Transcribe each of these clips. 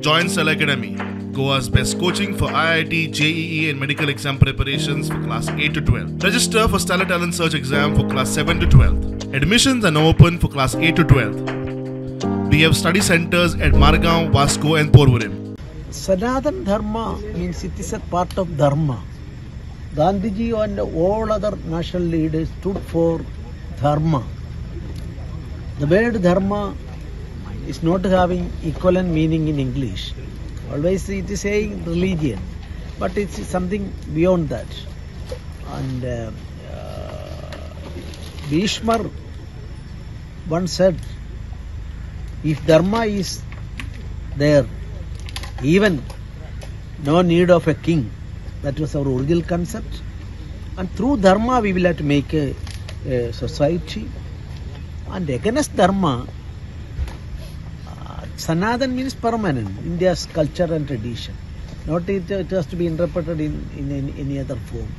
Join Cell Academy, Goa's best coaching for IIT, JEE and medical exam preparations for class 8 to 12. Register for Stellar Talent Search exam for class 7 to 12. Admissions are now open for class 8 to 12. We have study centers at Margao, Vasco and Porvorim. Sanatan Dharma means it is a part of Dharma. Gandhiji and all other national leaders stood for Dharma. The word Dharma is not having equivalent meaning in English. Always it is saying religion, but it's something beyond that. And Bhishmar once said, if Dharma is there, even no need of a king. That was our original concept. And through Dharma we will have to make a society. And against Dharma, Sanatan means permanent, India's culture and tradition. Not it has to be interpreted in any other form.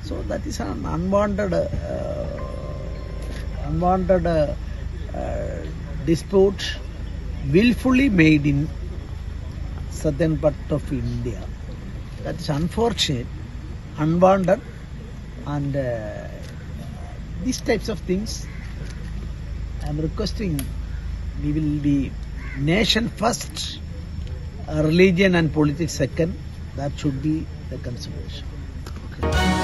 So that is an unwanted dispute willfully made in southern part of India. That is unfortunate, unwanted, and these types of things I am requesting we will be nation first, religion and politics second. That should be the consideration. Okay.